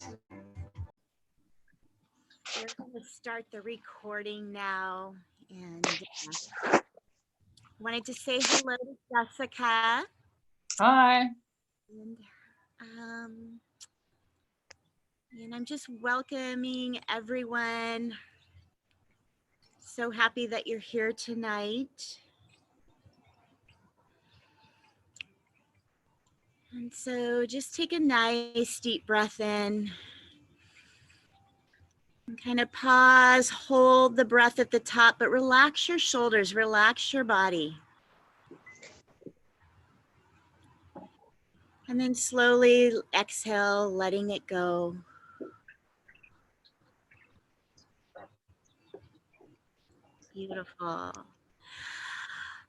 We're going to start the recording now, and wanted to say hello to Jessica. Hi. And, um, and I'm just welcoming everyone. So happy that you're here tonight. And so just take a nice deep breath in. And kind of pause, hold the breath at the top, but relax your shoulders, relax your body. And then slowly exhale, letting it go. Beautiful.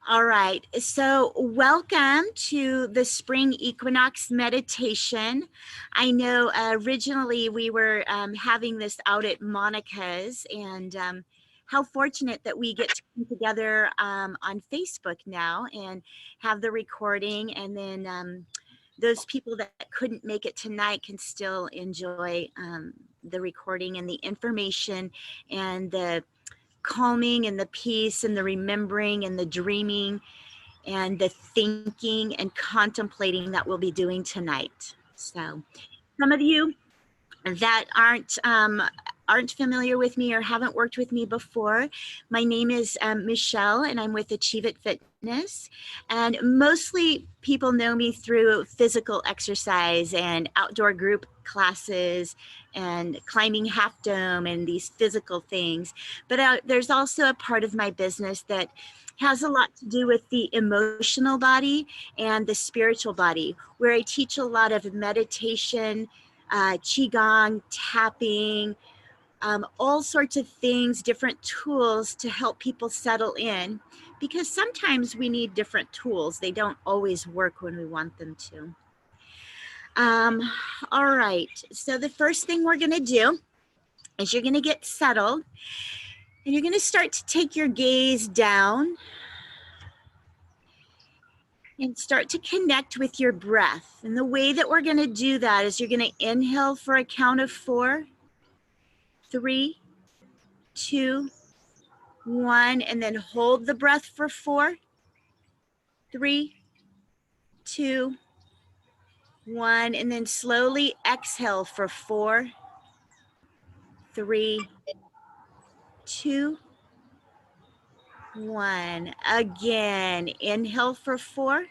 All right, so welcome to the Spring Equinox meditation. I know originally we were having this out at Monica's, and how fortunate that we get to come together on Facebook now and have the recording, and then those people that couldn't make it tonight can still enjoy the recording and the information and the calming and the peace and the remembering and the dreaming and the thinking and contemplating that we'll be doing tonight. So some of you that aren't familiar with me or haven't worked with me before, my name is Michelle, and I'm with Achieve It Fitness. And mostly people know me through physical exercise and outdoor group classes and climbing Half Dome and these physical things. But there's also a part of my business that has a lot to do with the emotional body and the spiritual body, where I teach a lot of meditation, qigong, tapping, all sorts of things, different tools to help people settle in, because sometimes we need different tools. They don't always work when we want them to. All right, so the first thing we're gonna do is you're gonna get settled, and you're gonna start to take your gaze down and start to connect with your breath. And the way that we're gonna do that is you're gonna inhale for a count of 4, 3, 2, 1, and then hold the breath for 4, 3, 2, 1, and then slowly exhale for 4, 3, 2, 1. Again, inhale for 4,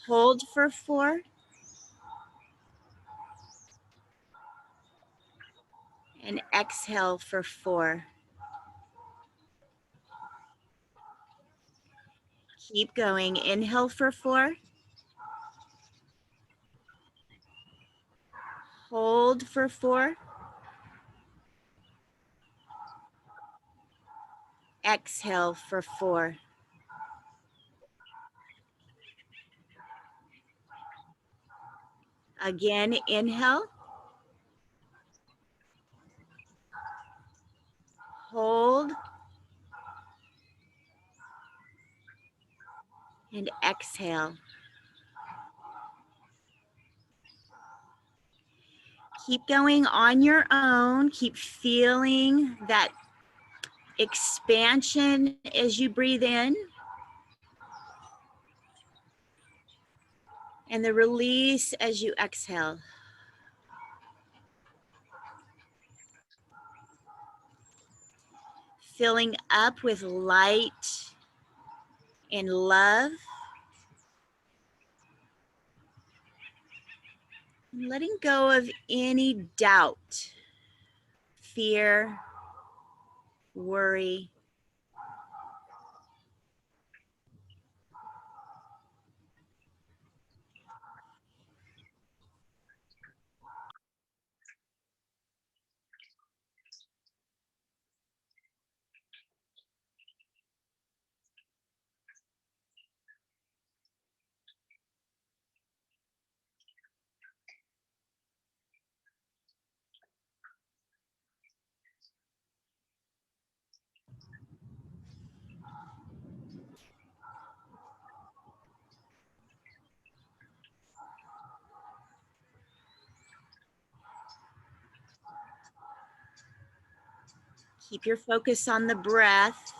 hold for 4, and exhale for 4. Keep going. Inhale for 4, hold for 4, exhale for 4. Again, inhale, hold, and exhale. Keep going on your own. Keep feeling that expansion as you breathe in, and the release as you exhale. Filling up with light and love. And letting go of any doubt, fear, worry. Keep your focus on the breath.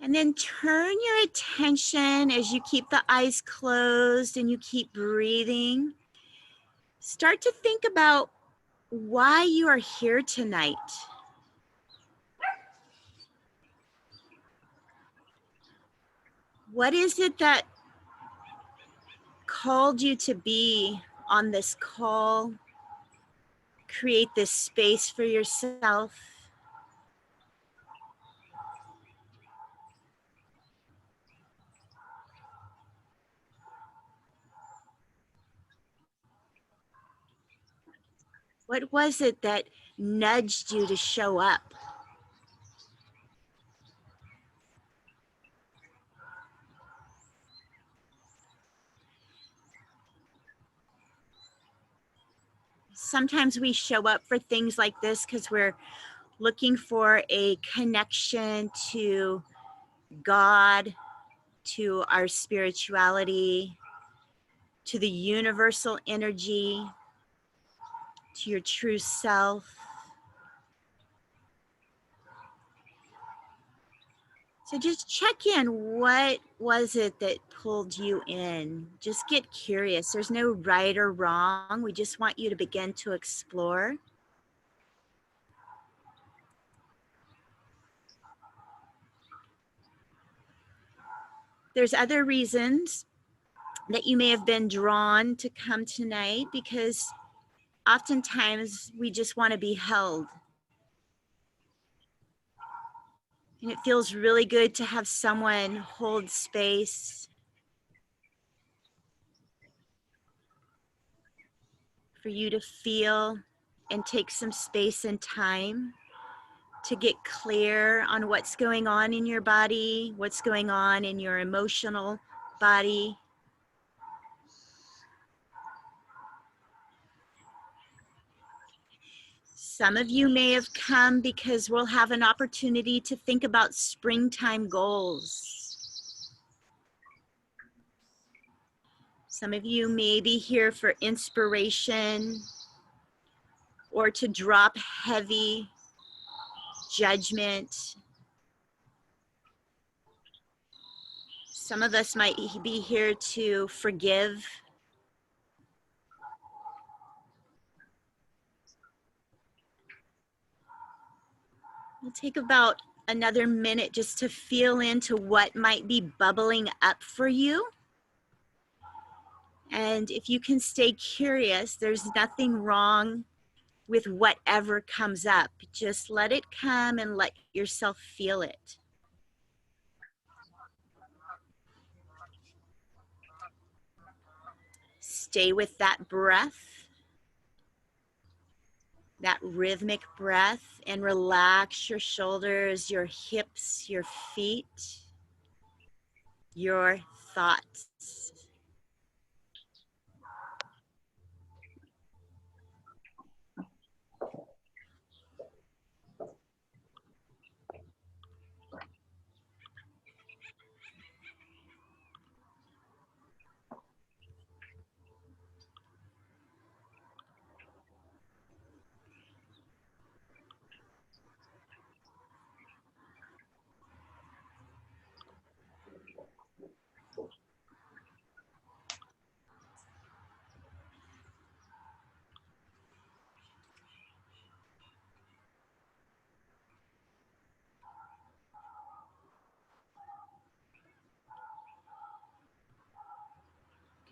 And then turn your attention as you keep the eyes closed and you keep breathing. Start to think about why you are here tonight. What is it that called you to be on this call? Create this space for yourself. What was it that nudged you to show up? Sometimes we show up for things like this because we're looking for a connection to God, to our spirituality, to the universal energy, to your true self. So just check in. What was it that pulled you in? Just get curious. There's no right or wrong. We just want you to begin to explore. There's other reasons that you may have been drawn to come tonight because oftentimes we just want to be held. And it feels really good to have someone hold space for you to feel and take some space and time to get clear on what's going on in your body, what's going on in your emotional body. Some of you may have come because we'll have an opportunity to think about springtime goals. Some of you may be here for inspiration or to drop heavy judgment. Some of us might be here to forgive. We'll take about another minute just to feel into what might be bubbling up for you. And if you can stay curious, there's nothing wrong with whatever comes up. Just let it come and let yourself feel it. Stay with that breath, that rhythmic breath, and relax your shoulders, your hips, your feet, your thoughts.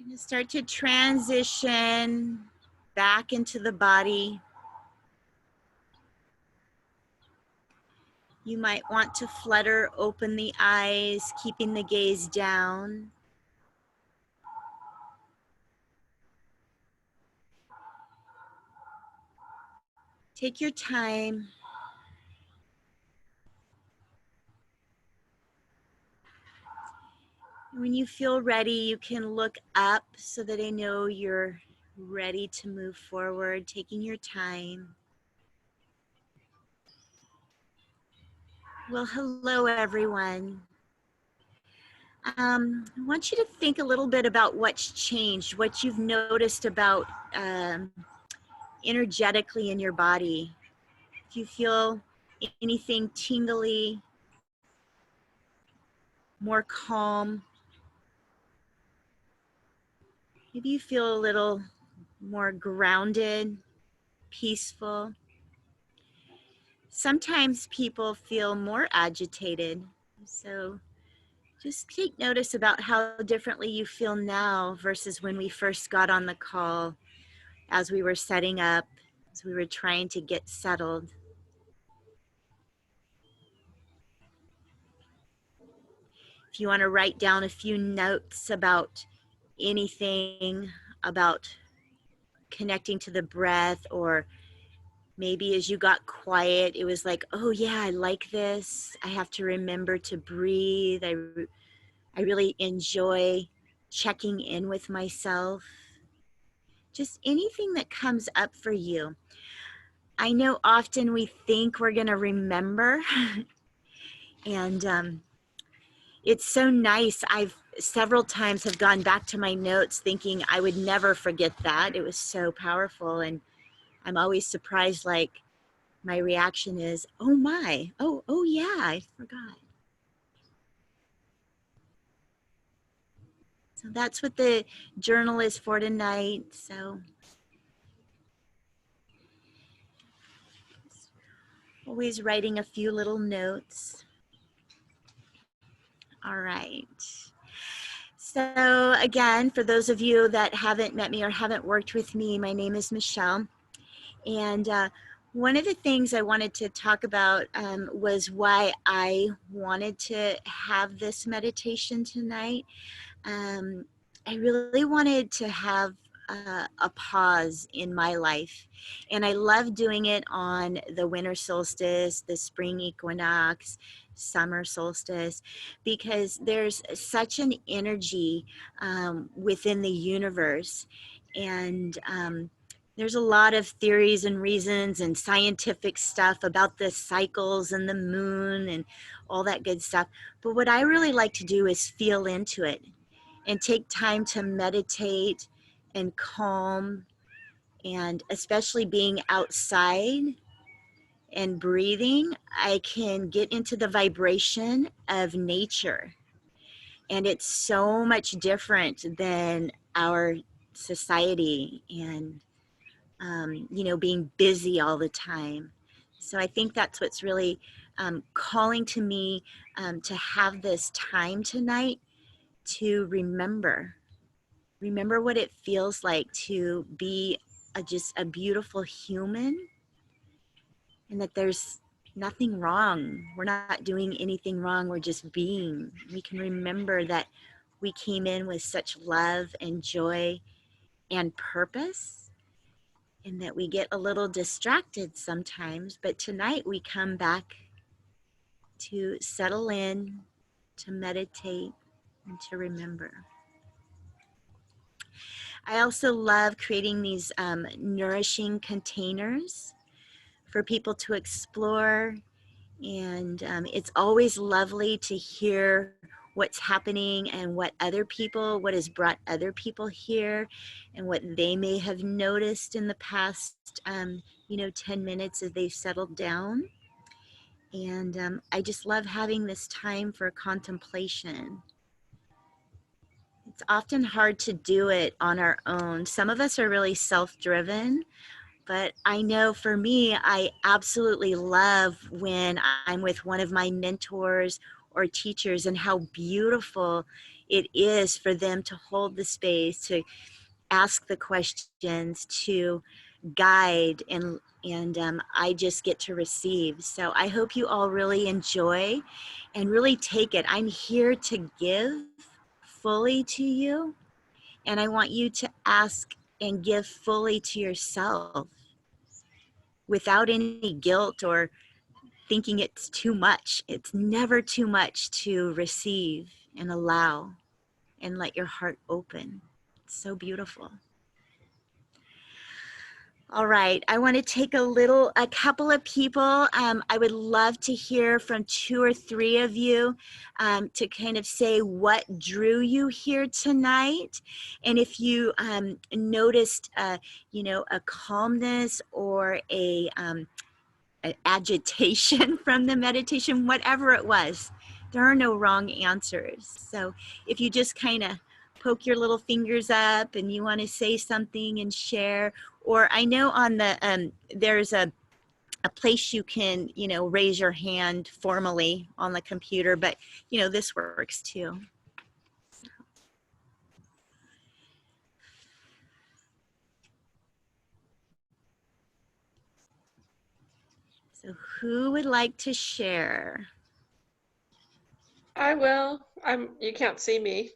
Gonna start to transition back into the body. You might want to flutter open the eyes, keeping the gaze down. Take your time. When you feel ready, you can look up so that I know you're ready to move forward, taking your time. Well, hello, everyone. I want you to think a little bit about what's changed, what you've noticed about energetically in your body. Do you feel anything tingly, more calm? Maybe you feel a little more grounded, peaceful. Sometimes people feel more agitated. So just take notice about how differently you feel now versus when we first got on the call, as we were setting up, as we were trying to get settled. If you want to write down a few notes about anything, about connecting to the breath, or maybe as you got quiet, it was like, oh yeah, I like this. I have to remember to breathe. I really enjoy checking in with myself. Just anything that comes up for you. I know often we think we're going to remember, and it's so nice. I've several times have gone back to my notes thinking I would never forget that. It was so powerful, and I'm always surprised, like my reaction is, oh my, oh yeah, I forgot. So that's what the journal is for tonight. So always writing a few little notes. All right. So again, for those of you that haven't met me or haven't worked with me, my name is Michelle. And one of the things I wanted to talk about was why I wanted to have this meditation tonight. I really wanted to have a pause in my life. And I love doing it on the winter solstice, the spring equinox, summer solstice, because there's such an energy within the universe. And there's a lot of theories and reasons and scientific stuff about the cycles and the moon and all that good stuff. But what I really like to do is feel into it and take time to meditate and calm, and especially being outside and breathing, I can get into the vibration of nature. And it's so much different than our society and, being busy all the time. So I think that's what's really calling to me to have this time tonight to remember what it feels like to be just a beautiful human, and that there's nothing wrong. We're not doing anything wrong. We're just being. We can remember that we came in with such love and joy and purpose, and that we get a little distracted sometimes. But tonight we come back to settle in, to meditate, and to remember. I also love creating these nourishing containers for people to explore. And it's always lovely to hear what's happening and what has brought other people here, and what they may have noticed in the past, 10 minutes as they've settled down. And I just love having this time for contemplation. It's often hard to do it on our own. Some of us are really self-driven, but I know for me, I absolutely love when I'm with one of my mentors or teachers, and how beautiful it is for them to hold the space, to ask the questions, to guide, and I just get to receive. So I hope you all really enjoy and really take it. I'm here to give fully to you, and I want you to ask and give fully to yourself without any guilt or thinking it's too much. It's never too much to receive and allow and let your heart open. It's so beautiful. All right, I want to take a couple of people. I would love to hear from 2 or 3 of you to kind of say what drew you here tonight. And if you noticed, a calmness or an agitation from the meditation, whatever it was, there are no wrong answers. So if you just kind of poke your little fingers up and you want to say something and share, or I know on the there's a place you can raise your hand formally on the computer, but this works too. So who would like to share? I will. You can't see me.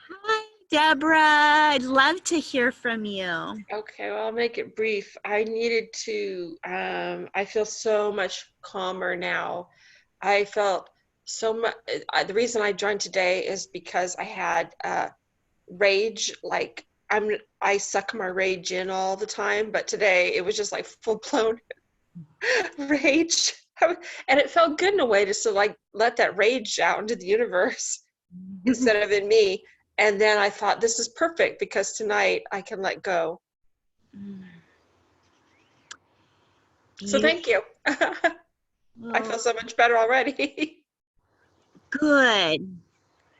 Hi, Deborah. I'd love to hear from you. Okay, well, I'll make it brief. I needed to, I feel so much calmer now. I felt so much, the reason I joined today is because I had rage, like I suck my rage in all the time, but today it was just like full blown rage. And it felt good in a way just to like let that rage out into the universe instead of in me. And then I thought, this is perfect because tonight I can let go. So thank you. I feel so much better already. Good,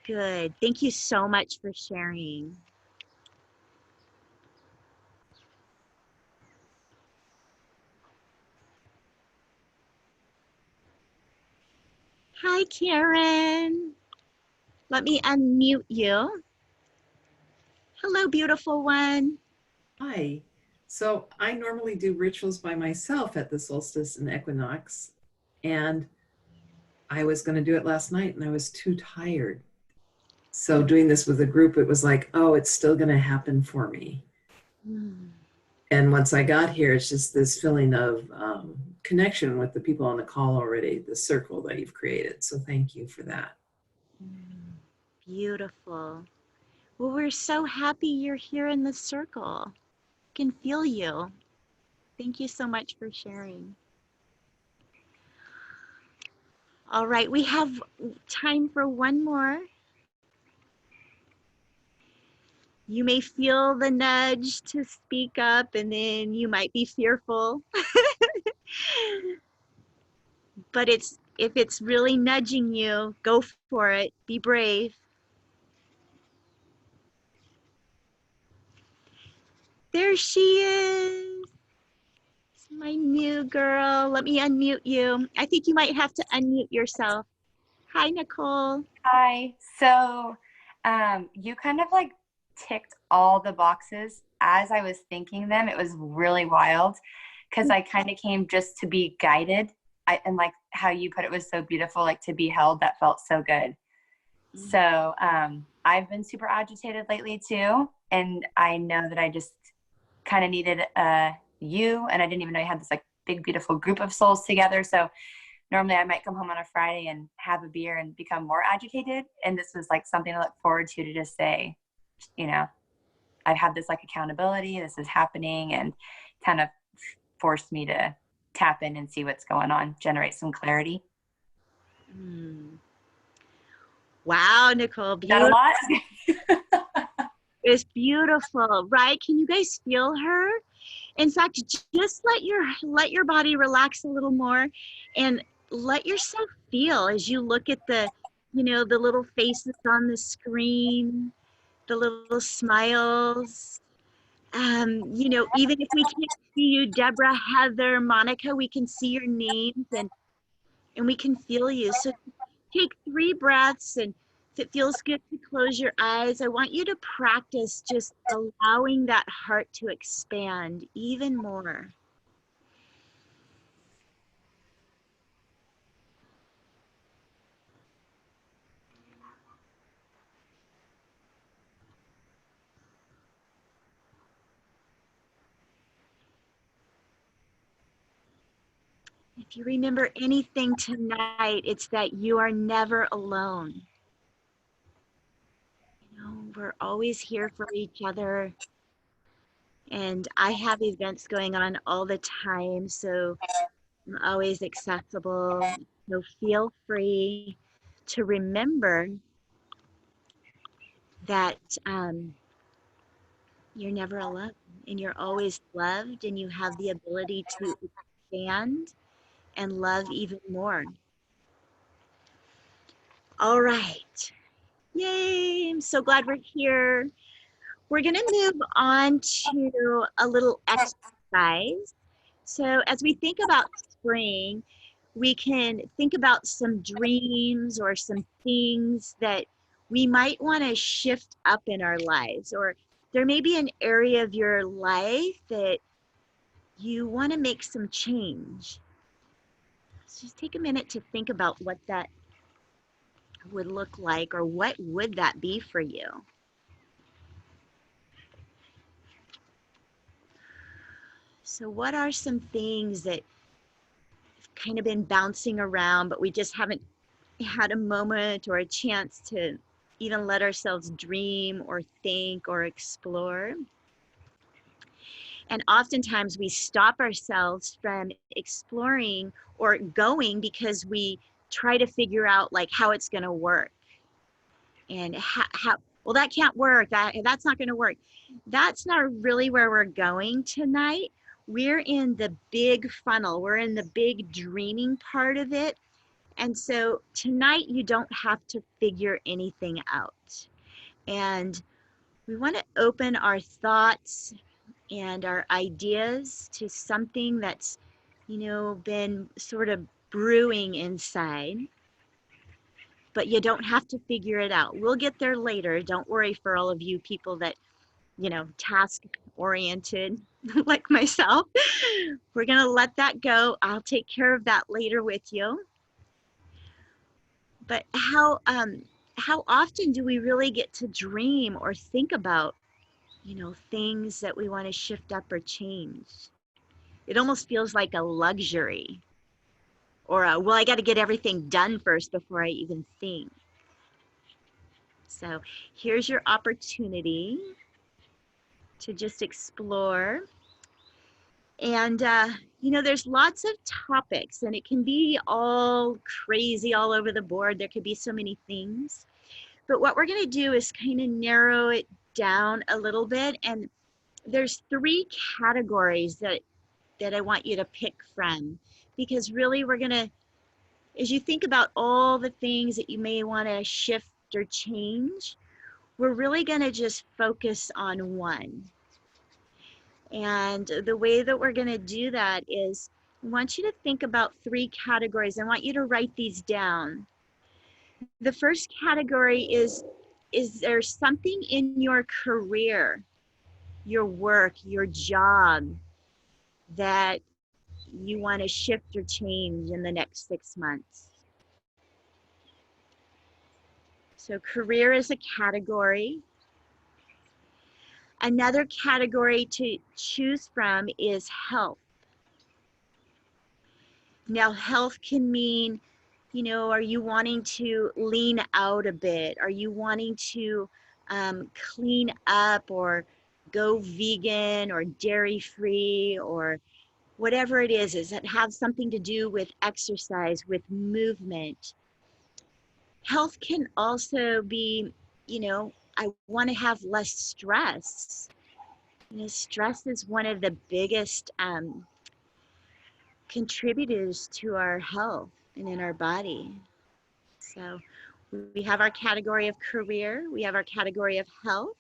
good. Thank you so much for sharing. Hi, Karen. Let me unmute you. Hello, beautiful one. Hi. So I normally do rituals by myself at the solstice and equinox, and I was going to do it last night and I was too tired. So doing this with a group, it was like, oh, it's still going to happen for me. And once I got here, it's just this feeling of connection with the people on the call already, the circle that you've created. So thank you for that. Beautiful. Well, we're so happy you're here in the circle. Can feel you. Thank you so much for sharing. All right, we have time for one more. You may feel the nudge to speak up and then you might be fearful. But if it's really nudging you, go for it. Be brave. There she is. It's my new girl. Let me unmute you. I think you might have to unmute yourself. Hi, Nicole. Hi. So, you kind of like ticked all the boxes as I was thinking them. It was really wild because I kind of came just to be guided. And like how you put it was so beautiful, like to be held, that felt so good. So, I've been super agitated lately too. And I know that I just kind of needed you, and I didn't even know you had this like big, beautiful group of souls together. So normally I might come home on a Friday and have a beer and become more agitated. And this was like something to look forward to just say, I've had this like accountability, this is happening, and kind of forced me to tap in and see what's going on, generate some clarity. Wow, Nicole, Is that a lot? It's beautiful, right? Can you guys feel her? In fact, just let your body relax a little more and let yourself feel as you look at the little faces on the screen, the little smiles. Even if we can't see you, Deborah, Heather, Monica, we can see your names and we can feel you. So take 3 breaths, and if it feels good to close your eyes, I want you to practice just allowing that heart to expand even more. If you remember anything tonight, it's that you are never alone. We're always here for each other. And I have events going on all the time, so I'm always accessible. So feel free to remember that you're never alone and you're always loved and you have the ability to expand and love even more. All right. Yay. I'm so glad we're here. We're going to move on to a little exercise. So, as we think about spring, we can think about some dreams or some things that we might want to shift up in our lives, or there may be an area of your life that you want to make some change. So just take a minute to think about what that would look like, or what would that be for you. So what are some things that have kind of been bouncing around, but we just haven't had a moment or a chance to even let ourselves dream or think or explore? And oftentimes we stop ourselves from exploring or going because we try to figure out like how it's going to work. And how well, that can't work, that's not going to work. That's not really where we're going tonight. We're in the big funnel, we're in the big dreaming part of it. And so tonight you don't have to figure anything out. And we want to open our thoughts and our ideas to something that's, been sort of brewing inside. But you don't have to figure it out. We'll get there later. Don't worry for all of you people that, task oriented like myself. We're going to let that go. I'll take care of that later with you. But how often do we really get to dream or think about, things that we want to shift up or change? It almost feels like a luxury, or well, I got to get everything done first before I even think. So here's your opportunity to just explore. And, there's lots of topics and it can be all crazy all over the board. There could be so many things. But what we're going to do is kind of narrow it down a little bit. And there's 3 categories that I want you to pick from. Because really we're going to, as you think about all the things that you may want to shift or change, we're really going to just focus on one. And the way that we're going to do that is I want you to think about 3 categories. I want you to write these down. The first category is there something in your career, your work, your job that you want to shift or change in the next 6 months? So career is a category. Another category to choose from is health. Now, health can mean, are you wanting to lean out a bit? Are you wanting to clean up or go vegan or dairy free, or whatever it is that have something to do with exercise, with movement? Health can also be, I want to have less stress. Stress is one of the biggest contributors to our health and in our body. So we have our category of career, we have our category of health,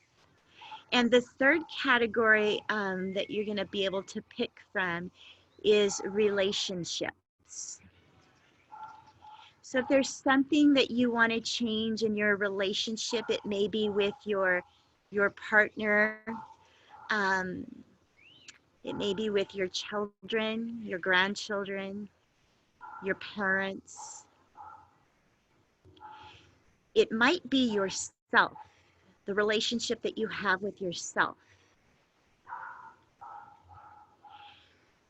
and the third category that you're going to be able to pick from is relationships. So if there's something that you want to change in your relationship, it may be with your partner, it may be with your children, your grandchildren, your parents. It might be yourself, the relationship that you have with yourself.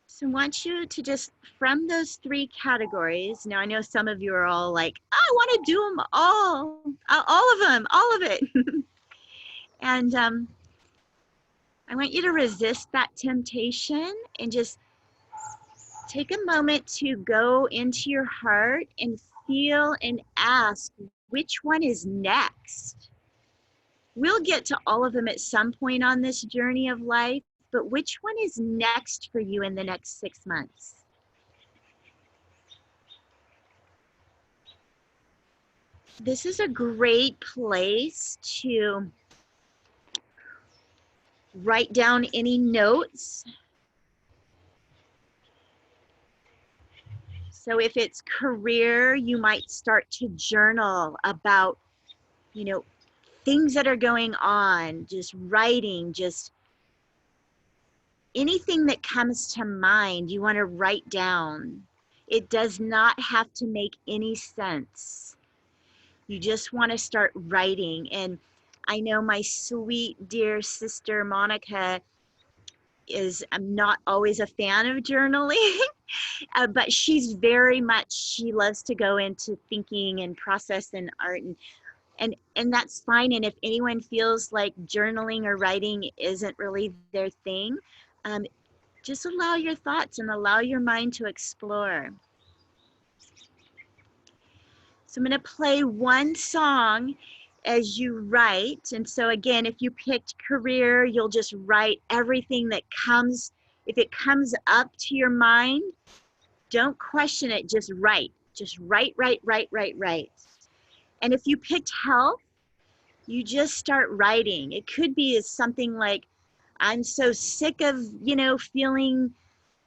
So I want you to just, from those 3 categories, now I know some of you are all like, I want to do them all of them, all of it. And I want you to resist that temptation and just take a moment to go into your heart and feel and ask which one is next. We'll get to all of them at some point on this journey of life, but which one is next for you in the next 6 months? This is a great place to write down any notes. So if it's career, you might start to journal about, things that are going on, just writing, just anything that comes to mind, you want to write down. It does not have to make any sense. You just want to start writing. And I know my sweet, dear sister, Monica, I'm not always a fan of journaling, but she loves to go into thinking and process and art, and that's fine. And if anyone feels like journaling or writing isn't really their thing, um, just allow your thoughts and allow your mind to explore. So I'm going to play one song as you write. And so again, if you picked career, you'll just write everything that comes. If it comes up to your mind, don't question it, just write. Just write, write, write, write, write. And if you picked health, you just start writing. It could be something like, I'm so sick of, feeling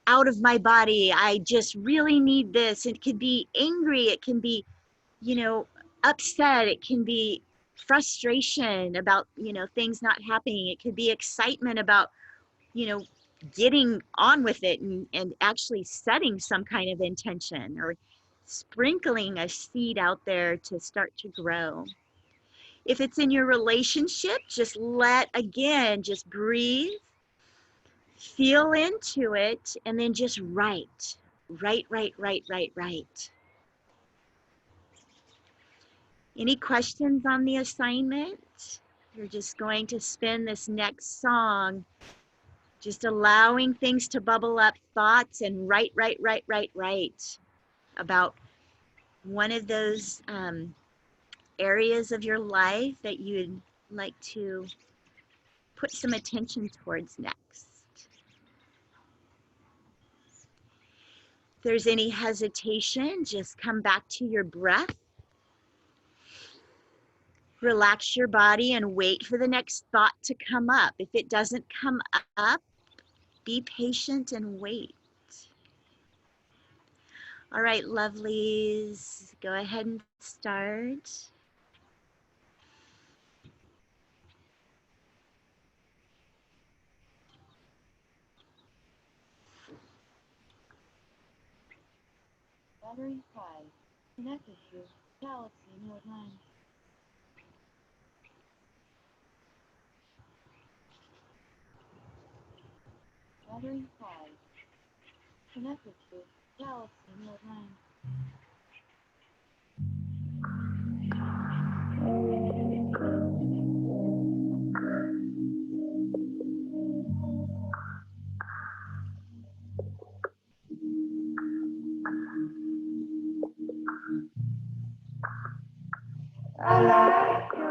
out of my body. I just really need this. It could be angry. It can be, upset. It can be frustration about, things not happening. It could be excitement about, you know, getting on with it and actually setting some kind of intention or sprinkling a seed out there to start to grow. If it's in your relationship, just just breathe, feel into it, and then just write. Write, write, write, write, write. Any questions on the assignment? You're just going to spend this next song just allowing things to bubble up, thoughts, and write, write, write, write, write about one of those areas of your life that you'd like to put some attention towards next. If there's any hesitation, just come back to your breath. Relax your body and wait for the next thought to come up. If it doesn't come up, be patient and wait. All right, lovelies, go ahead and start. Battery 5. Connected to Galaxy Note 9. Battery 5. Connected to Galaxy Note 9. I like you.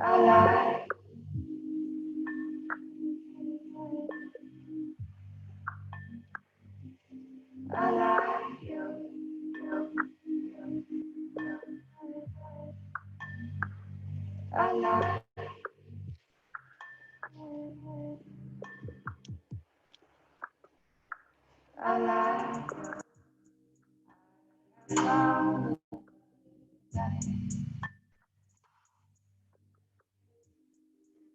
I like I like you. I like I like you.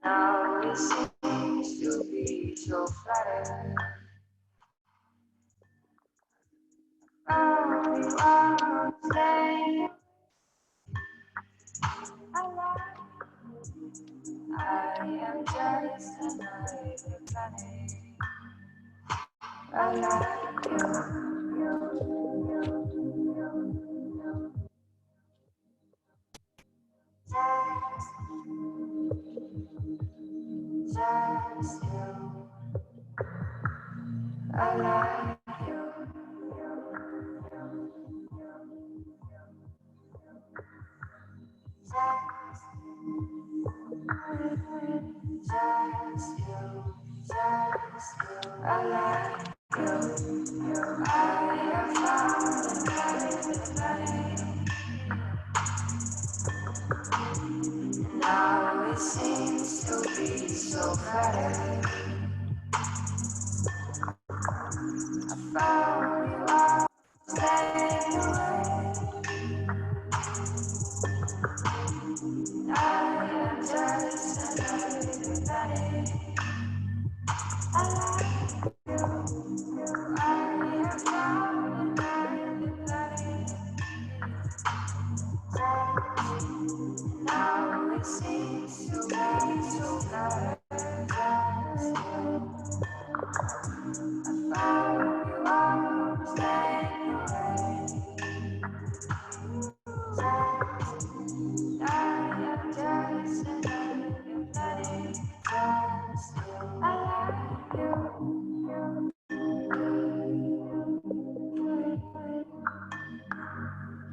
Now it seems to be so flattered. Oh, you are staying. I am jealous and I regret. I like you. Now it seems to be so better. I found you out anyway. I am just another penny. I like you. I have found another penny. Now it seems to be so better. Found you out anyway. I am just another penny. I like you.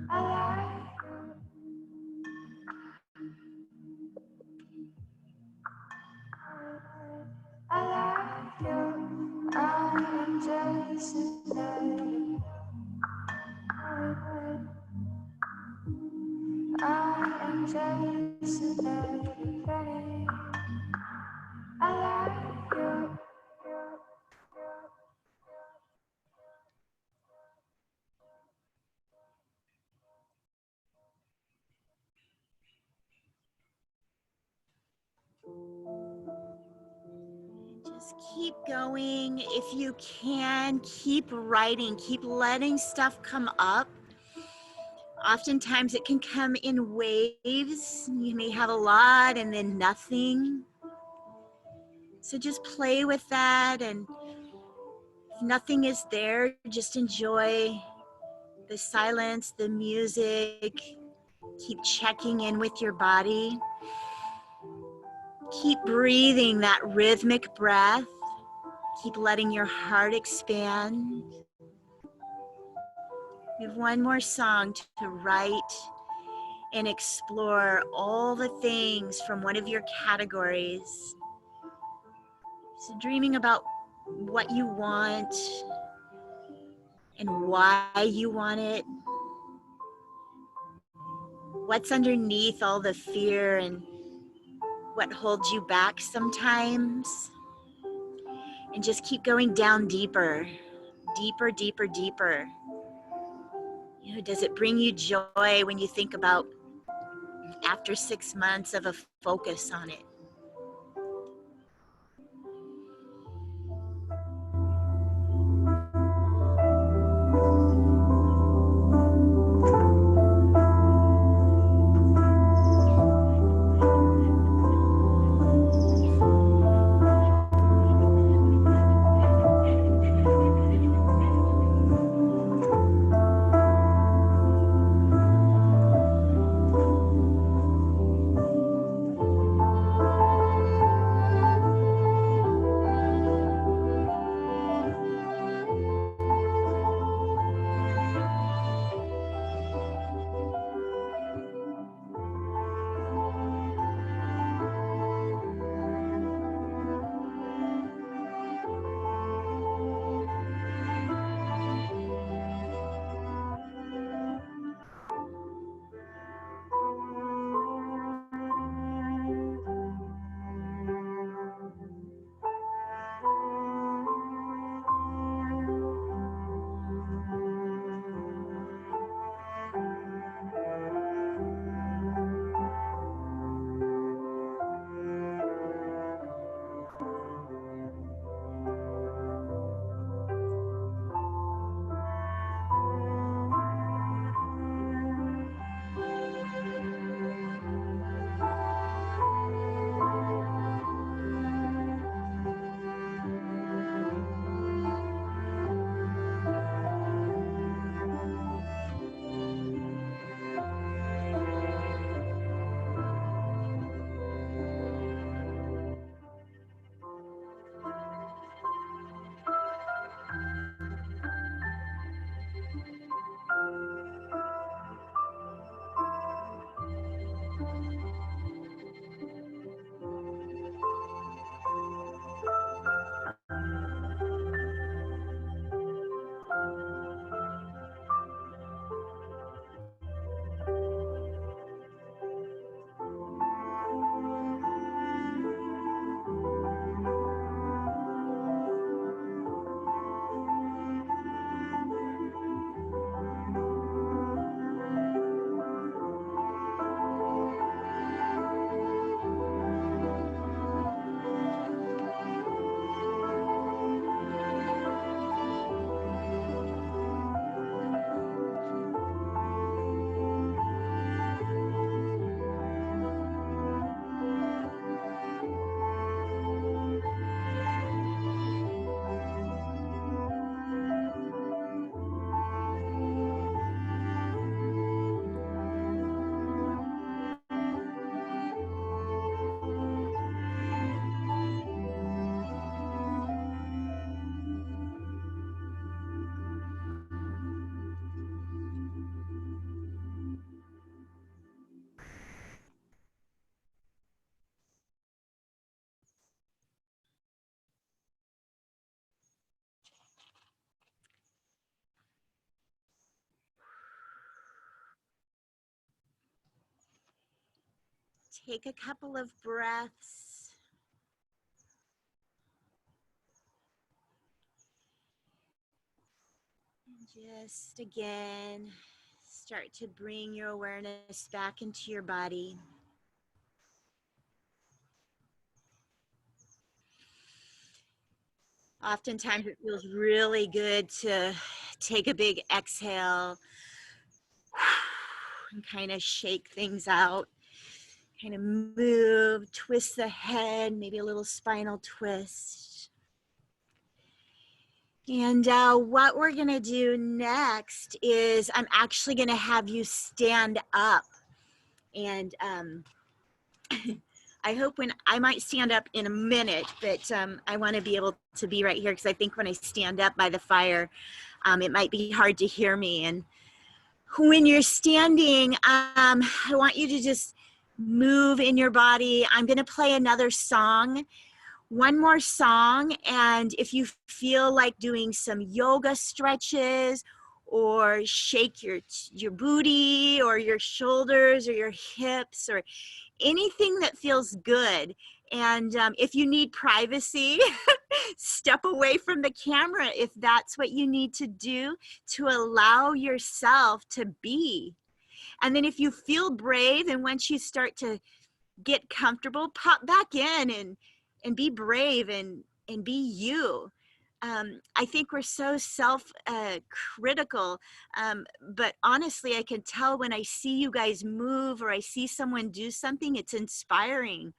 I like you. I like you. I am just another. I am just another penny. I like you. Just keep going. If you can, keep writing, keep letting stuff come up. Oftentimes it can come in waves. You may have a lot and then nothing. So just play with that, and if nothing is there, just enjoy the silence, the music. Keep checking in with your body. Keep breathing that rhythmic breath. Keep letting your heart expand. We have one more song to write and explore all the things from one of your categories. So dreaming about what you want and why you want it. What's underneath all the fear and what holds you back sometimes. And just keep going down deeper, deeper, deeper, deeper. You know, does it bring you joy when you think about after 6 months of a focus on it? Take a couple of breaths. And just again, start to bring your awareness back into your body. Oftentimes it feels really good to take a big exhale and kind of shake things out. Kind of move, twist the head, maybe a little spinal twist. And what we're gonna do next is I'm actually gonna have you stand up. And I hope I might stand up in a minute, but I wanna be able to be right here because I think when I stand up by the fire, it might be hard to hear me. And when you're standing, I want you to just move in your body. I'm gonna play another song, one more song, and if you feel like doing some yoga stretches or shake your booty or your shoulders or your hips or anything that feels good. And if you need privacy, step away from the camera if that's what you need to do to allow yourself to be. And then if you feel brave and once you start to get comfortable, pop back in and be brave and be you. I think we're so self-critical, but honestly, I can tell when I see you guys move or I see someone do something, it's inspiring.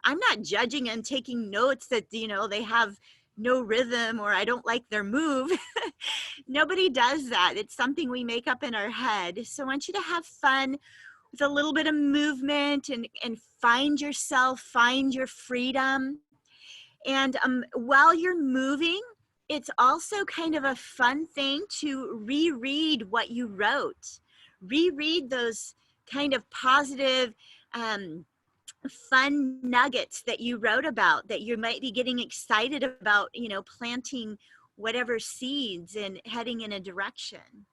I'm not judging and taking notes that, you know, they have no rhythm or I don't like their move. Nobody does that. It's something we make up in our head. So I want you to have fun with a little bit of movement and find yourself, find your freedom. And while you're moving, it's also kind of a fun thing to reread what you wrote. Reread those kind of positive, fun nuggets that you wrote about, that you might be getting excited about, you know, planting whatever seeds and heading in a direction.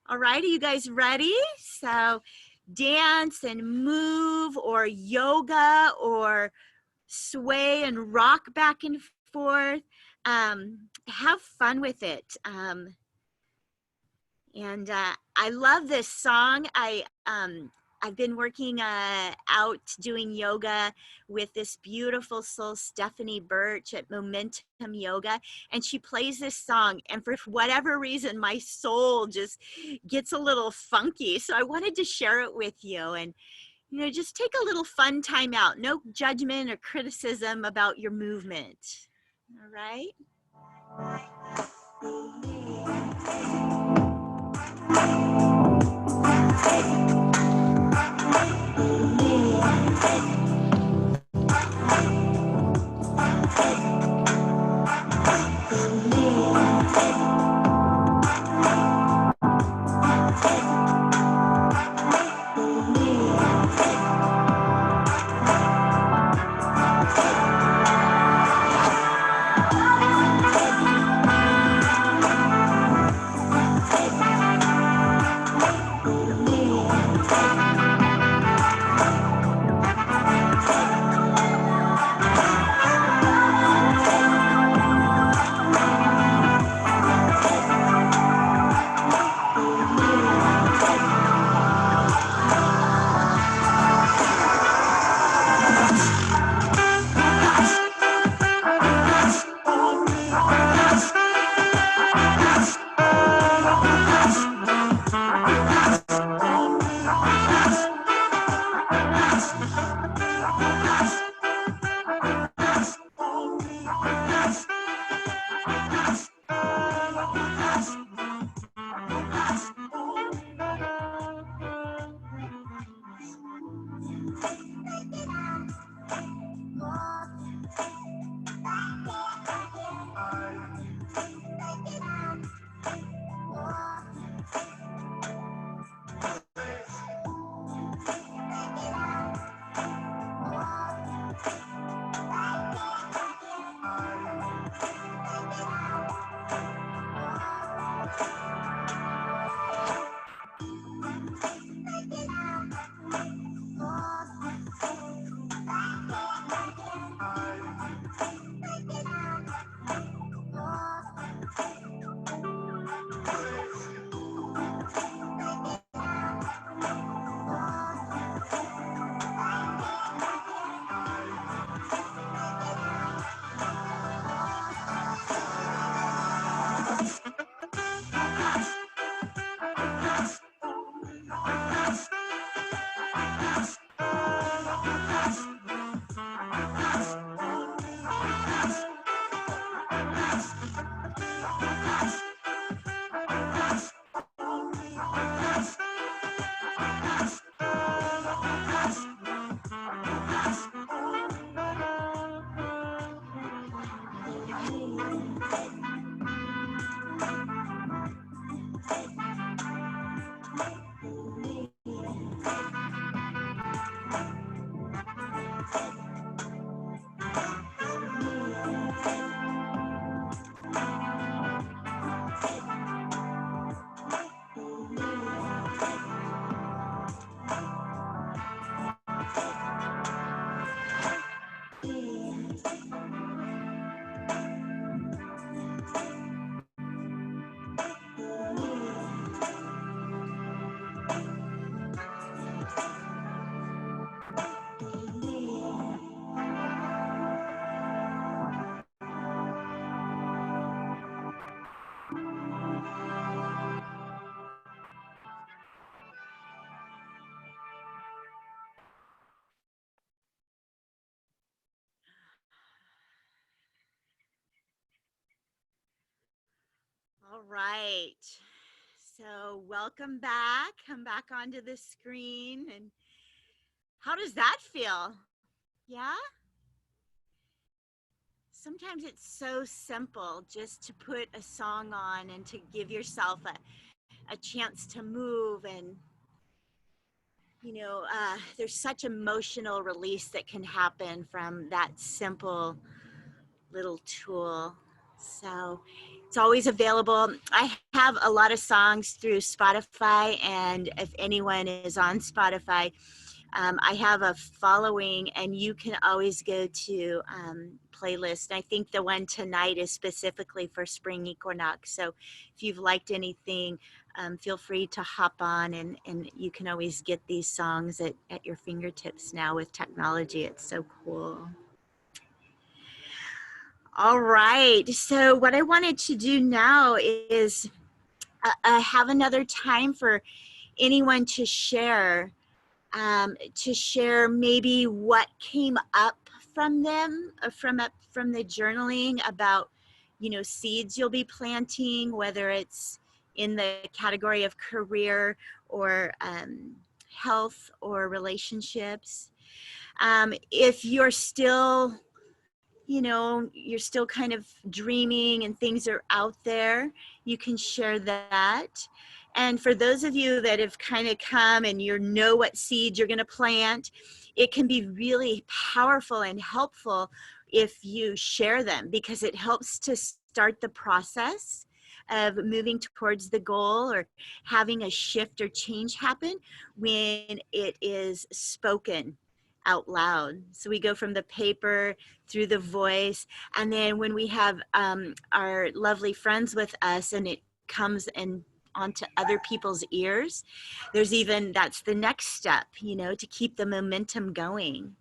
All right, are you guys ready? So dance and move or yoga or sway and rock back and forth. Have fun with it. And I love this song. I've been working out doing yoga with this beautiful soul, Stephanie Birch at Momentum Yoga, and she plays this song. And for whatever reason, my soul just gets a little funky. So I wanted to share it with you. And you know, just take a little fun time out. No judgment or criticism about your movement. All right? All right. So welcome back. Come back onto the screen. And how does that feel? Yeah? Sometimes it's so simple just to put a song on and to give yourself a chance to move. And, there's such emotional release that can happen from that simple little tool. So it's always available. I have a lot of songs through Spotify, and if anyone is on Spotify, I have a following, and you can always go to playlist. I think the one tonight is specifically for spring equinox. So if you've liked anything, feel free to hop on, and you can always get these songs at your fingertips now with technology. It's so cool. All right. So what I wanted to do now is have another time for anyone to share maybe what came up from them, from the journaling about, seeds you'll be planting, whether it's in the category of career or health or relationships. If you're still you're still kind of dreaming and things are out there, you can share that. And for those of you that have kind of come and you know what seeds you're going to plant, it can be really powerful and helpful if you share them, because it helps to start the process of moving towards the goal or having a shift or change happen when it is spoken out loud. So we go from the paper through the voice, and then when we have our lovely friends with us and it comes and onto other people's ears, that's the next step, to keep the momentum going.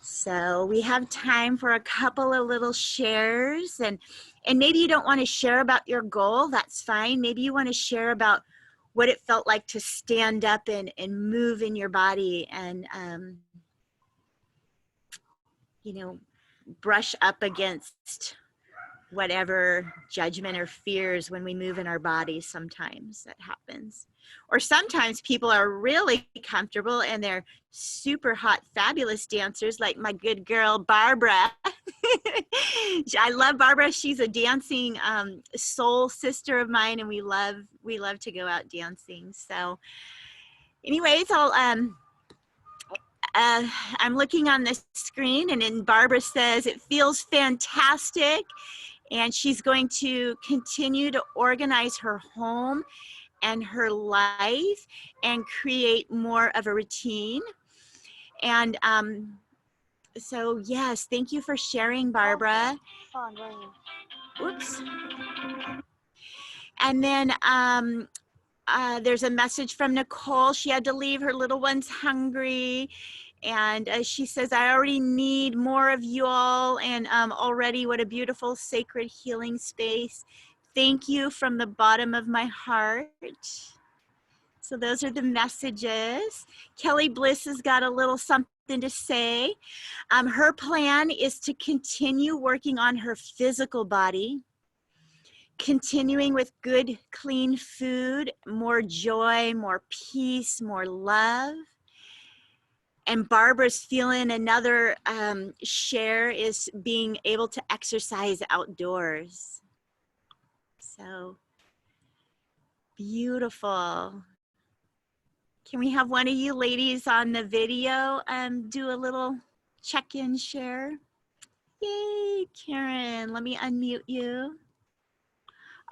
So we have time for a couple of little shares, and maybe you don't want to share about your goal. That's fine. Maybe you want to share about what it felt like to stand up and move in your body and brush up against whatever judgment or fears when we move in our bodies. Sometimes that happens. Or sometimes people are really comfortable and they're super hot, fabulous dancers, like my good girl, Barbara. I love Barbara. She's a dancing soul sister of mine, and we love to go out dancing. So anyways, I'm looking on the screen, and then Barbara says it feels fantastic, and she's going to continue to organize her home and her life and create more of a routine. And so yes, thank you for sharing, Barbara. Oops. And then there's a message from Nicole. She had to leave. Her little one's hungry. And she says, I already need more of you all. And already, what a beautiful, sacred healing space. Thank you from the bottom of my heart. So those are the messages. Kelly Bliss has got a little something to say. Her plan is to continue working on her physical body, continuing with good, clean food, more joy, more peace, more love. And Barbara's feeling another share is being able to exercise outdoors. So beautiful. Can we have one of you ladies on the video do a little check-in share? Yay, Karen, let me unmute you.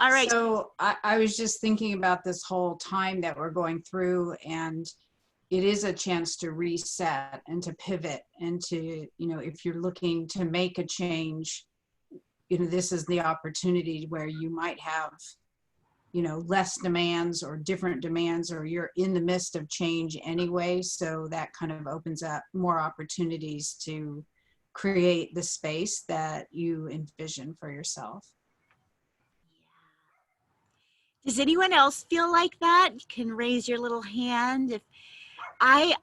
All right. So I was just thinking about this whole time that we're going through, and it is a chance to reset and to pivot and to, you know, if you're looking to make a change, you know, this is the opportunity where you might have, you know, less demands or different demands, or you're in the midst of change anyway. So that kind of opens up more opportunities to create the space that you envision for yourself. Does anyone else feel like that? You can raise your little hand. If I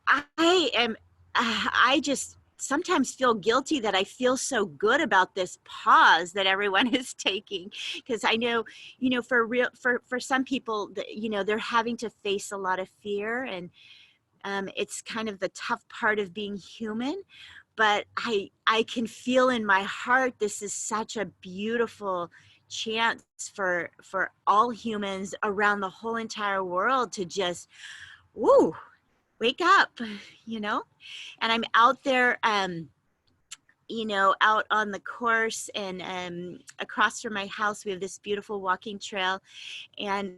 am, I just sometimes feel guilty that I feel so good about this pause that everyone is taking, because I know, you know, for some people, you know, they're having to face a lot of fear, and it's kind of the tough part of being human. But I can feel in my heart this is such a beautiful chance for all humans around the whole entire world to just, woo, wake up, you know. And I'm out there, you know, out on the course, and across from my house we have this beautiful walking trail, and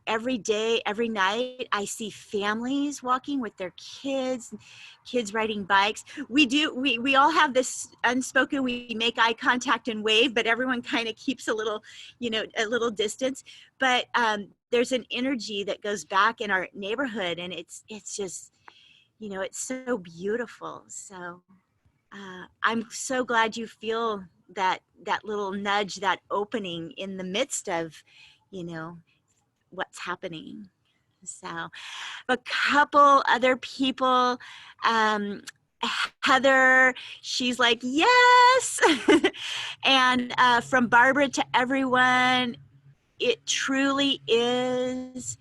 every day, every night, I see families walking with their kids riding bikes. We all have this unspoken, we make eye contact and wave, but everyone kind of keeps a little, you know, a little distance. But there's an energy that goes back in our neighborhood, and it's just, you know, it's so beautiful. So I'm so glad you feel that little nudge, that opening in the midst of, you know, what's happening. So a couple other people, Heather, she's like, yes. And from Barbara to everyone, it truly is.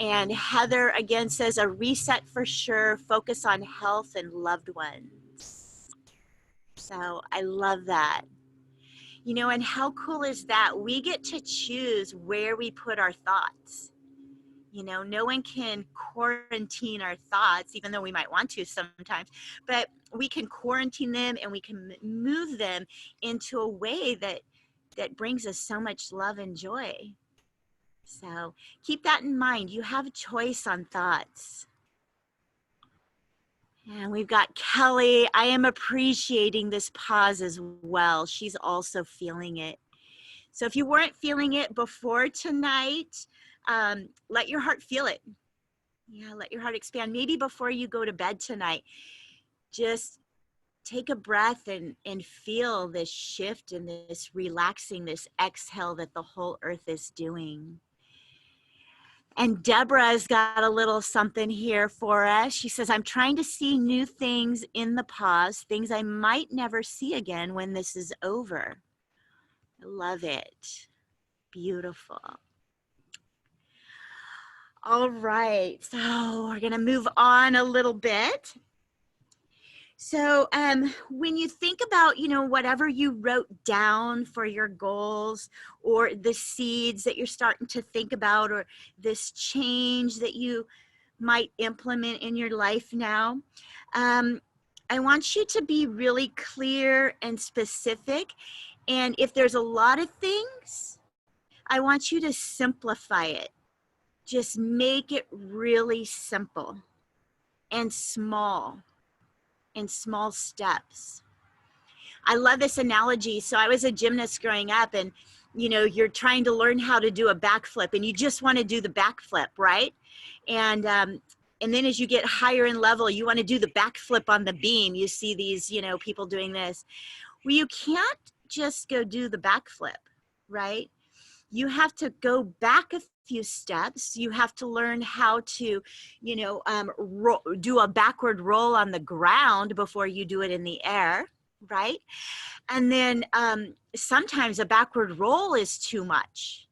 And Heather again says, a reset for sure, focus on health and loved ones. So I love that. You know, and how cool is that? We get to choose where we put our thoughts. You know, no one can quarantine our thoughts, even though we might want to sometimes, but we can quarantine them, and we can move them into a way that brings us so much love and joy. So keep that in mind. You have a choice on thoughts. And we've got Kelly. I am appreciating this pause as well. She's also feeling it. So if you weren't feeling it before tonight, let your heart feel it. Yeah, let your heart expand. Maybe before you go to bed tonight, just take a breath and feel this shift and this relaxing, this exhale that the whole earth is doing. And Deborah's got a little something here for us. She says, I'm trying to see new things in the pause, things I might never see again when this is over. I love it. Beautiful. All right, so we're gonna move on a little bit. So when you think about, you know, whatever you wrote down for your goals, or the seeds that you're starting to think about, or this change that you might implement in your life now, I want you to be really clear and specific. And if there's a lot of things, I want you to simplify it. Just make it really simple and small, in small steps. I love this analogy. So I was a gymnast growing up, and you know, you're trying to learn how to do a backflip, and you just want to do the backflip, right? And then as you get higher in level, you want to do the backflip on the beam. You see these, you know, people doing this. Well, you can't just go do the backflip, right? You have to go back a few steps. You have to learn how to, you know, do a backward roll on the ground before you do it in the air, right? And then sometimes a backward roll is too much.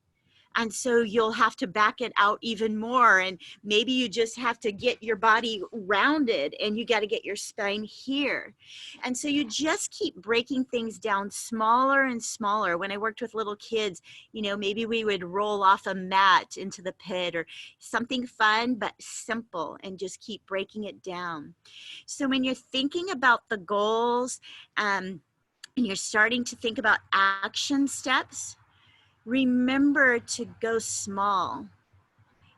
And so you'll have to back it out even more. And maybe you just have to get your body rounded and you got to get your spine here. And so you just keep breaking things down smaller and smaller. When I worked with little kids, you know, maybe we would roll off a mat into the pit or something fun but simple, and just keep breaking it down. So when you're thinking about the goals, and you're starting to think about action steps, remember to go small,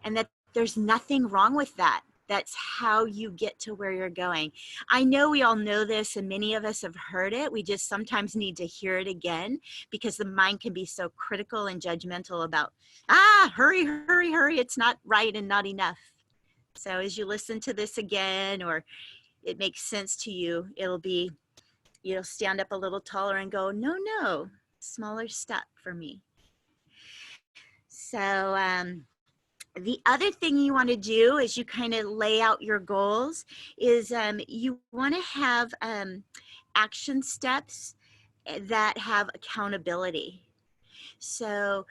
and that there's nothing wrong with that. That's how you get to where you're going. I know we all know this, and many of us have heard it. We just sometimes need to hear it again, because the mind can be so critical and judgmental about, hurry, hurry, hurry, it's not right and not enough. So as you listen to this again, or it makes sense to you, you'll stand up a little taller and go, no, no, smaller step for me. So the other thing you want to do as you kind of lay out your goals is you want to have action steps that have accountability. So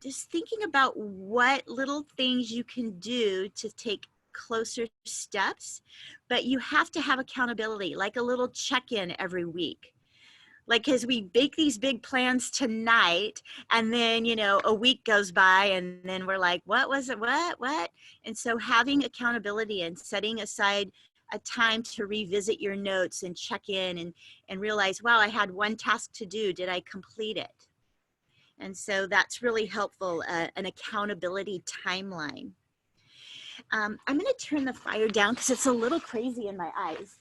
just thinking about what little things you can do to take closer steps, but you have to have accountability, like a little check-in every week. Like, because we make these big plans tonight, and then, you know, a week goes by, and then we're like, what was it? What? And so having accountability and setting aside a time to revisit your notes and check in and realize, wow, I had one task to do. Did I complete it? And so that's really helpful, an accountability timeline. I'm going to turn the fire down because it's a little crazy in my eyes.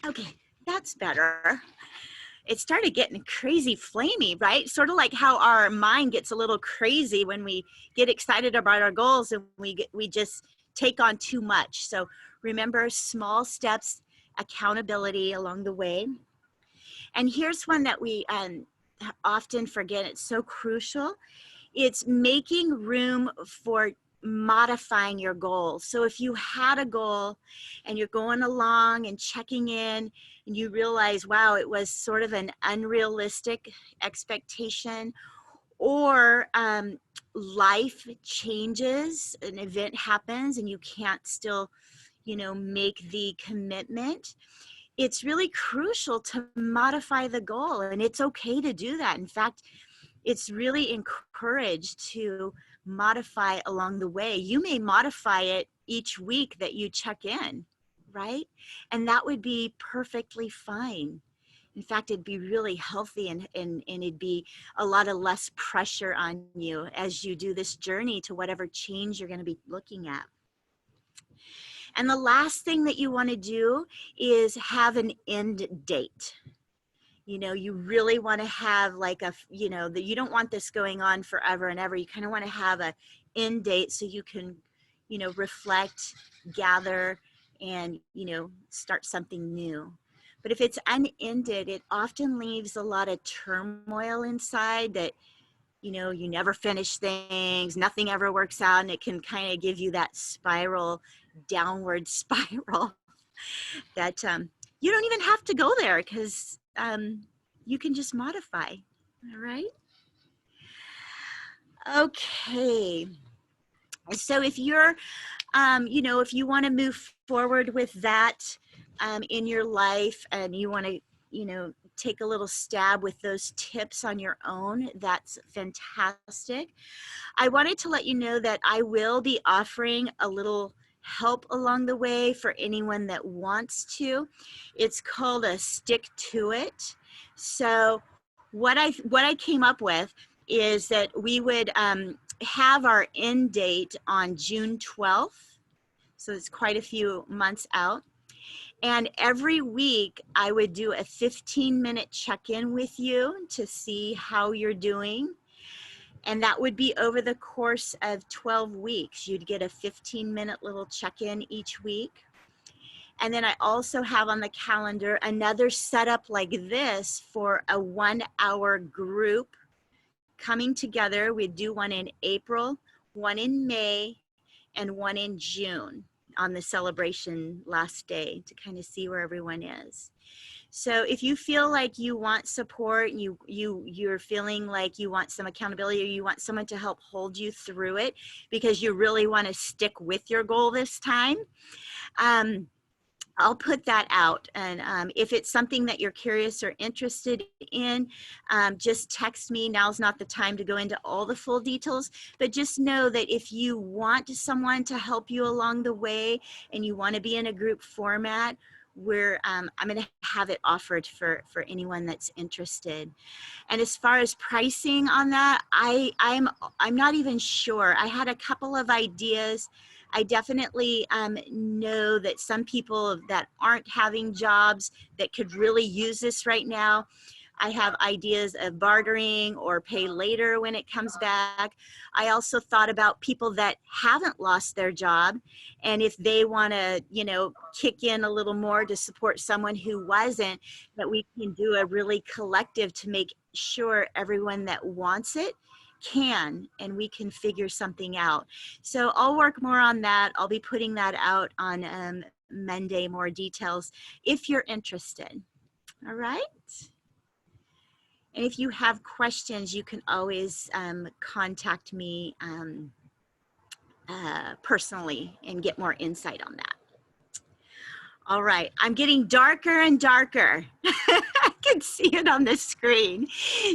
Okay, that's better. It started getting crazy flamey, right? Sort of like how our mind gets a little crazy when we get excited about our goals and we just take on too much. So remember, small steps, accountability along the way. And here's one that we often forget. It's so crucial. It's making room for modifying your goals. So if you had a goal and you're going along and checking in and you realize, wow, it was sort of an unrealistic expectation, or life changes, an event happens and you can't still, you know, make the commitment, it's really crucial to modify the goal. And it's okay to do that. In fact, it's really encouraged to modify along the way. You may modify it each week that you check in, right? And that would be perfectly fine. In fact, it'd be really healthy, and it'd be a lot of less pressure on you as you do this journey to whatever change you're going to be looking at. And the last thing that you want to do is have an end date. You know, you really want to have like a, you know, that you don't want this going on forever and ever. You kind of want to have a end date so you can, you know, reflect, gather, and, you know, start something new. But if it's unended, it often leaves a lot of turmoil inside that, you know, you never finish things, nothing ever works out, and it can kind of give you that spiral, downward spiral that you don't even have to go there, because you can just modify. All right. Okay. So if you're, you know, if you want to move forward with that in your life, and you want to, you know, take a little stab with those tips on your own, that's fantastic. I wanted to let you know that I will be offering a little help along the way for anyone that wants to. It's called a stick to it. So what I came up with is that we would have our end date on June 12th. So it's quite a few months out. And every week I would do a 15-minute check-in with you to see how you're doing. And that would be over the course of 12 weeks. You'd get a 15-minute little check-in each week. And then I also have on the calendar another setup like this for a 1-hour group coming together. We do one in April, one in May, and one in June on the celebration last day to kind of see where everyone is. So if you feel like you want support, you're feeling like you want some accountability, or you want someone to help hold you through it because you really want to stick with your goal this time, I'll put that out. And if it's something that you're curious or interested in, just text me. Now's not the time to go into all the full details, but just know that if you want someone to help you along the way and you want to be in a group format, I'm going to have it offered for anyone that's interested. And as far as pricing on that, I'm not even sure. I had a couple of ideas. I definitely know that some people that aren't having jobs that could really use this right now. I have ideas of bartering or pay later when it comes back. I also thought about people that haven't lost their job, and if they want to, kick in a little more to support someone who wasn't, that we can do a really collective to make sure everyone that wants it can, and we can figure something out. So I'll work more on that. I'll be putting that out on Monday, more details if you're interested. All right. And if you have questions, you can always contact me personally and get more insight on that. All right, I'm getting darker and darker. I can see it on the screen.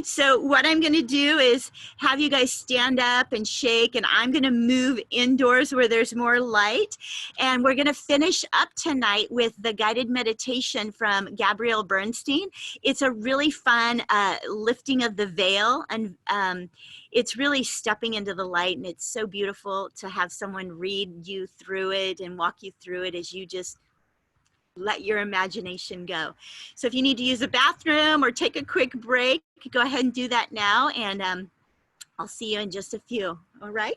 So what I'm gonna do is have you guys stand up and shake, and I'm gonna move indoors where there's more light. And we're gonna finish up tonight with the guided meditation from Gabrielle Bernstein. It's a really fun lifting of the veil, and it's really stepping into the light, and it's so beautiful to have someone read you through it and walk you through it as you just let your imagination go. So if you need to use a bathroom or take a quick break, go ahead and do that now, and I'll see you in just a few. All right?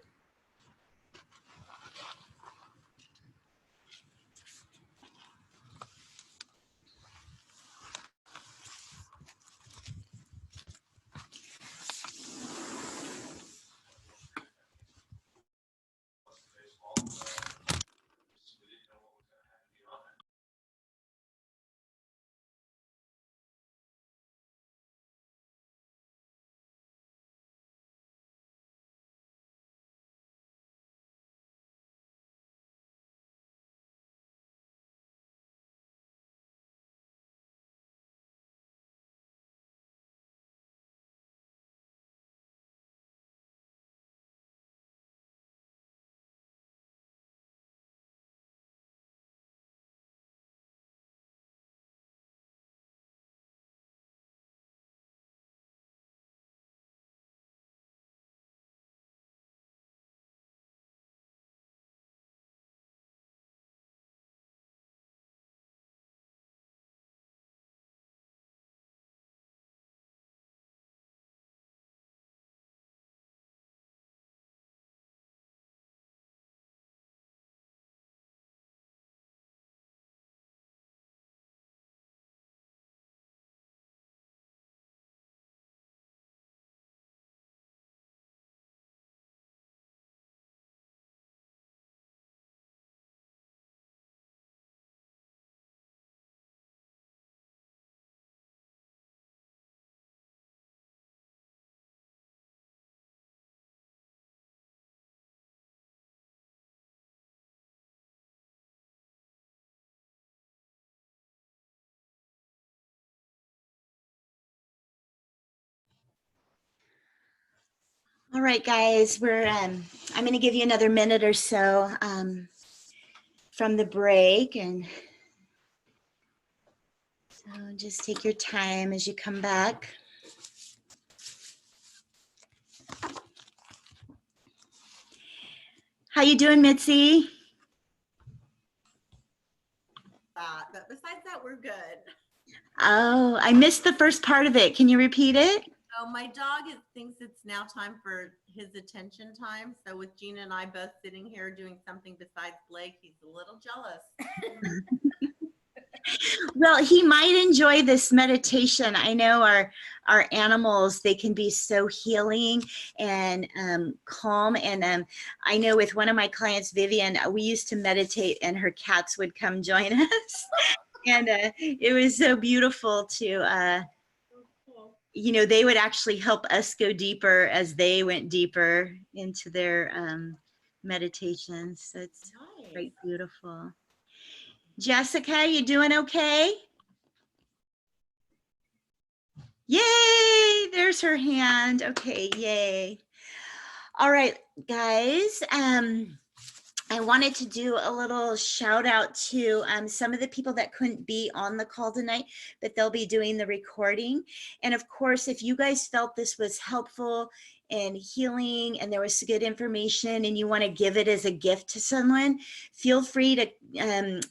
All right, guys, I'm going to give you another minute or so from the break, and so just take your time as you come back. How you doing, Mitzi? But besides that, we're good. Oh, I missed the first part of it. Can you repeat it? So my dog thinks it's now time for his attention time. So with Gina and I both sitting here doing something besides Blake, he's a little jealous. Well, he might enjoy this meditation. I know our animals, they can be so healing and calm. And I know with one of my clients, Vivian, we used to meditate and her cats would come join us. And it was so beautiful to, you know, they would actually help us go deeper as they went deeper into their meditations. So it's quite beautiful. Jessica, you doing okay? Yay, there's her hand. Okay, yay. All right, guys. I wanted to do a little shout out to some of the people that couldn't be on the call tonight, but they'll be doing the recording. And of course, if you guys felt this was helpful and healing and there was good information and you want to give it as a gift to someone, feel free to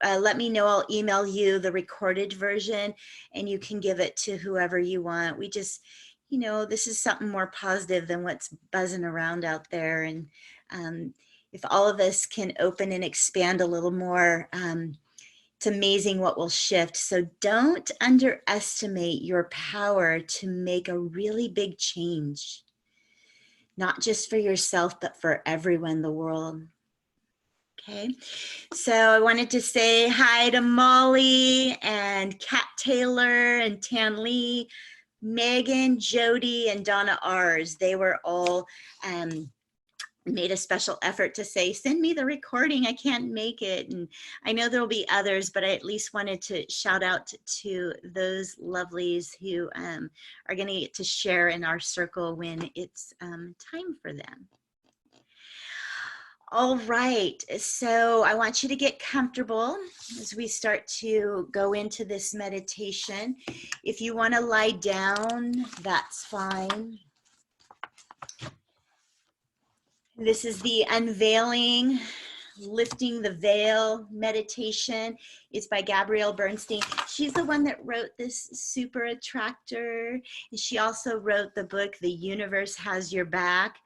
let me know. I'll email you the recorded version and you can give it to whoever you want. We just, you know, this is something more positive than what's buzzing around out there. And if all of us can open and expand a little more, it's amazing what will shift. So don't underestimate your power to make a really big change, not just for yourself, but for everyone in the world. Okay, so I wanted to say hi to Molly and Kat Taylor and Tan Lee, Megan, Jody, and Donna Ars. They were all made a special effort to say, send me the recording, I can't make it. And I know there'll be others, but I at least wanted to shout out to those lovelies who are gonna get to share in our circle when it's time for them. All right, so I want you to get comfortable as we start to go into this meditation. If you wanna lie down, that's fine. This is the unveiling, lifting the veil meditation. It's by Gabrielle Bernstein. She's the one that wrote this Super Attractor. And she also wrote the book, The Universe Has Your Back.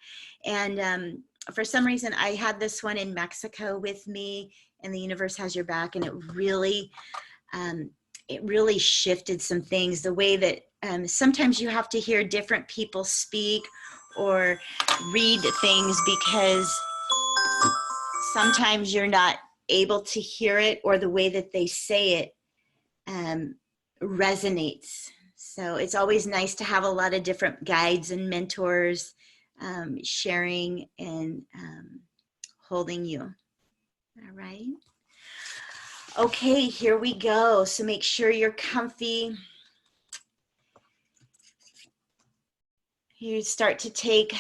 And for some reason, I had this one in Mexico with me, and The Universe Has Your Back. And it really shifted some things. The way that sometimes you have to hear different people speak or read things because sometimes you're not able to hear it, or the way that they say it resonates. So it's always nice to have a lot of different guides and mentors sharing and holding you. All right. Okay, here we go. So make sure you're comfy. You start to take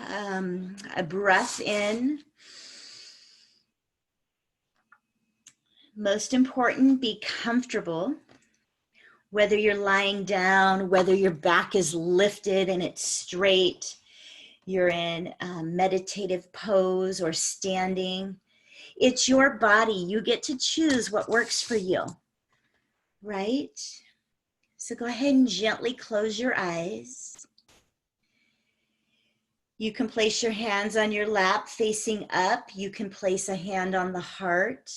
a breath in. Most important, be comfortable. Whether you're lying down, whether your back is lifted and it's straight, you're in a meditative pose or standing. It's your body. You get to choose what works for you, right? So go ahead and gently close your eyes. You can place your hands on your lap facing up. You can place a hand on the heart.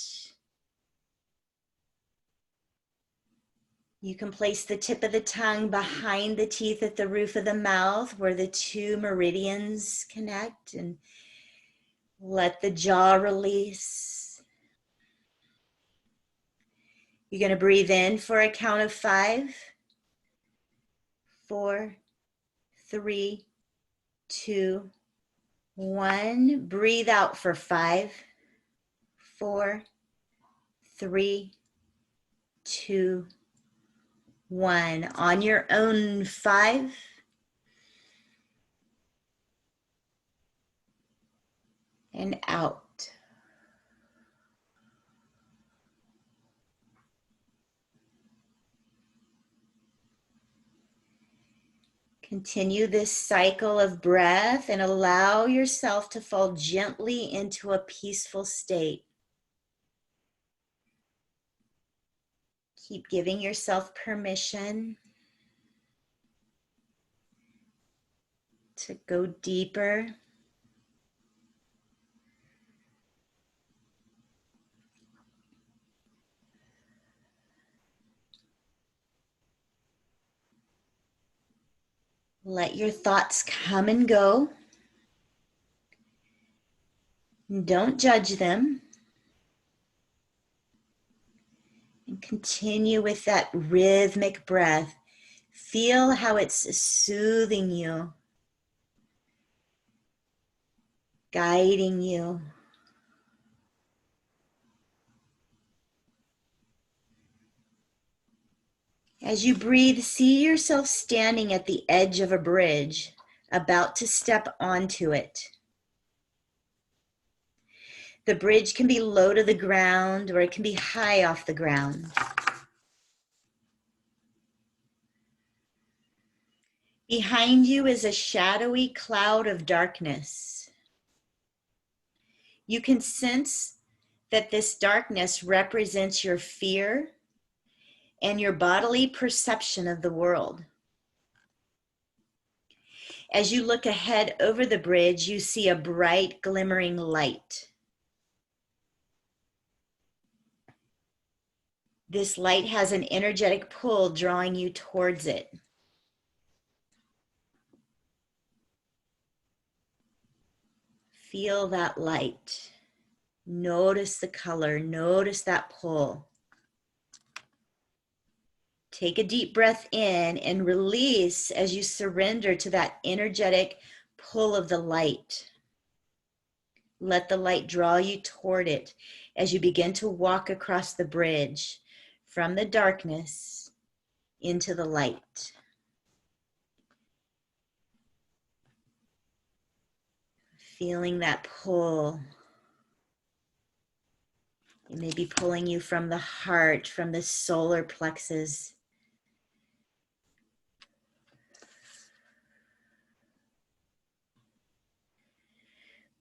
You can place the tip of the tongue behind the teeth at the roof of the mouth where the two meridians connect, and let the jaw release. You're going to breathe in for a count of 5, 4, 3, 2, 1. Breathe out for 5, 4, 3, 2, 1. On your own, 5, and out. Continue this cycle of breath and allow yourself to fall gently into a peaceful state. Keep giving yourself permission to go deeper. Let your thoughts come and go. Don't judge them. And continue with that rhythmic breath. Feel how it's soothing you, guiding you. As you breathe, see yourself standing at the edge of a bridge, about to step onto it. The bridge can be low to the ground or it can be high off the ground. Behind you is a shadowy cloud of darkness. You can sense that this darkness represents your fear and your bodily perception of the world. As you look ahead over the bridge, you see a bright, glimmering light. This light has an energetic pull drawing you towards it. Feel that light. Notice the color. Notice that pull. Take a deep breath in and release as you surrender to that energetic pull of the light. Let the light draw you toward it as you begin to walk across the bridge from the darkness into the light. Feeling that pull. It may be pulling you from the heart, from the solar plexus.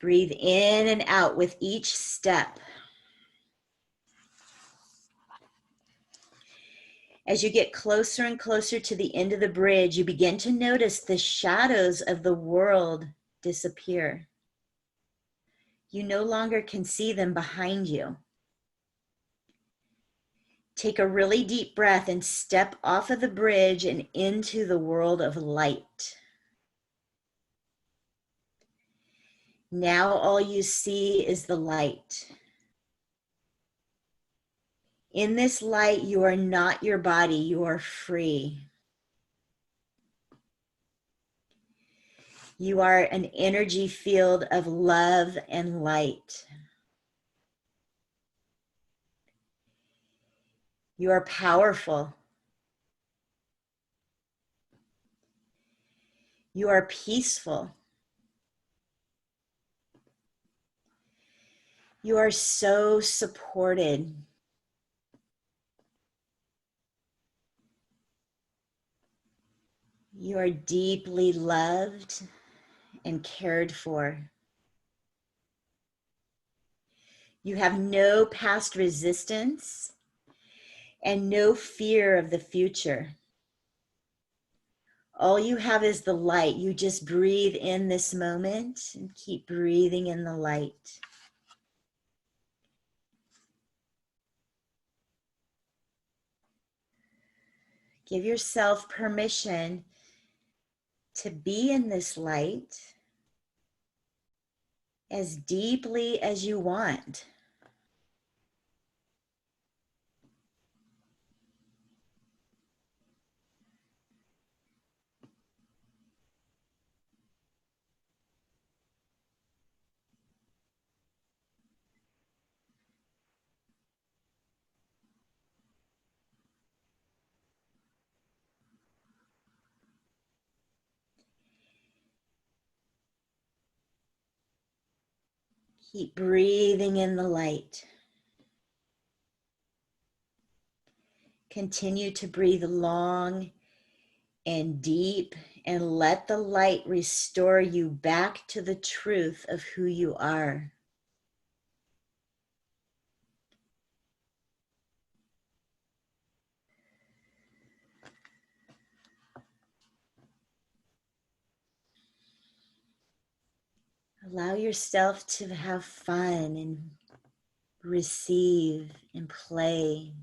Breathe in and out with each step. As you get closer and closer to the end of the bridge, you begin to notice the shadows of the world disappear. You no longer can see them behind you. Take a really deep breath and step off of the bridge and into the world of light. Now all you see is the light. In this light, you are not your body, you are free. You are an energy field of love and light. You are powerful. You are peaceful. You are so supported. You are deeply loved and cared for. You have no past resistance and no fear of the future. All you have is the light. You just breathe in this moment and keep breathing in the light. Give yourself permission to be in this light as deeply as you want. Keep breathing in the light. Continue to breathe long and deep and let the light restore you back to the truth of who you are. Allow yourself to have fun and receive and play.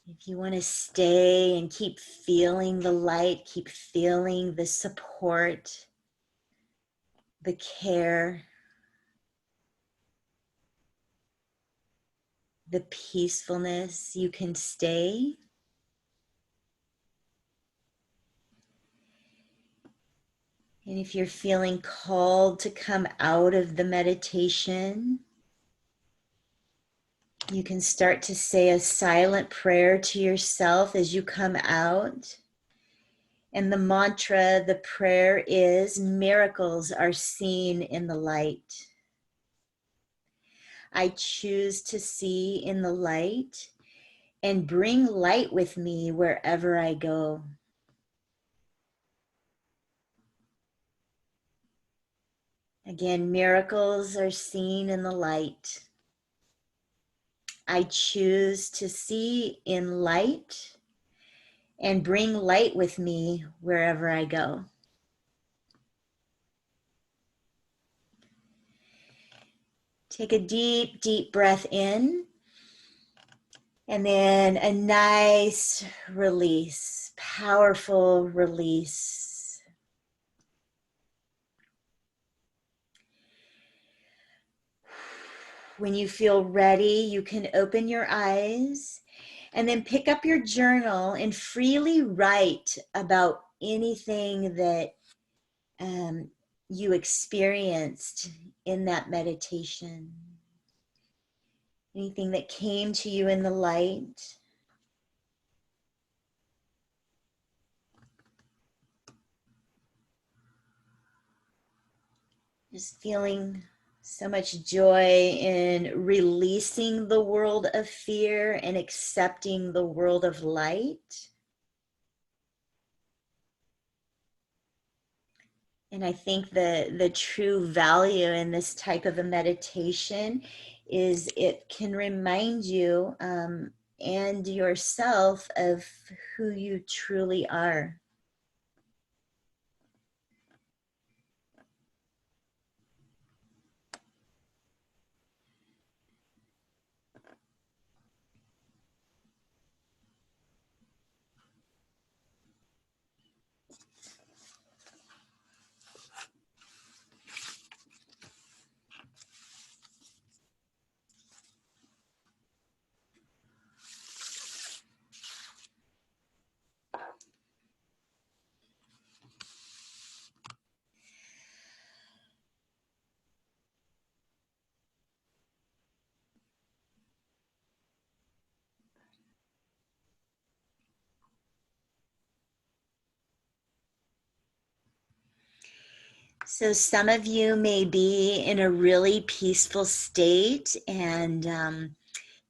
If you want to stay and keep feeling the light, keep feeling the support, the care, the peacefulness, you can stay. And if you're feeling called to come out of the meditation, you can start to say a silent prayer to yourself as you come out. And the mantra, the prayer is, miracles are seen in the light. I choose to see in the light and bring light with me wherever I go. Again, miracles are seen in the light. I choose to see in light and bring light with me wherever I go. Take a deep, deep breath in, and then a nice release, powerful release. When you feel ready, you can open your eyes and then pick up your journal and freely write about anything that you experienced in that meditation. Anything that came to you in the light. Just feeling so much joy in releasing the world of fear and accepting the world of light. And I think the true value in this type of a meditation is it can remind you and yourself of who you truly are. So some of you may be in a really peaceful state, and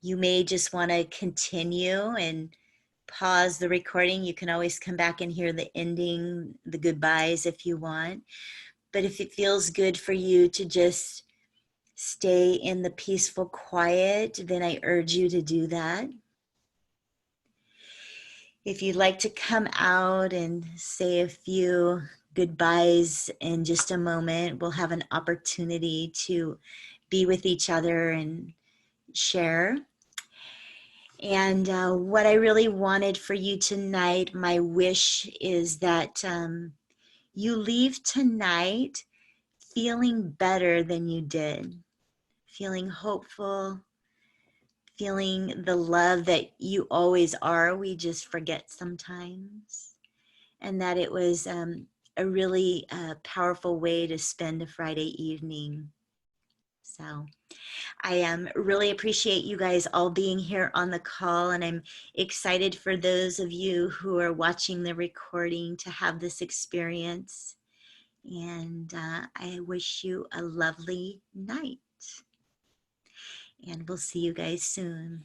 you may just want to continue and pause the recording. You can always come back and hear the ending, the goodbyes if you want. But if it feels good for you to just stay in the peaceful quiet, then I urge you to do that. If you'd like to come out and say a few goodbyes in just a moment, we'll have an opportunity to be with each other and share. And what I really wanted for you tonight, my wish is that you leave tonight feeling better than you did, feeling hopeful, feeling the love that you always are. We just forget sometimes. And that it was a really powerful way to spend a Friday evening. So I really appreciate you guys all being here on the call, and I'm excited for those of you who are watching the recording to have this experience. And I wish you a lovely night. And we'll see you guys soon.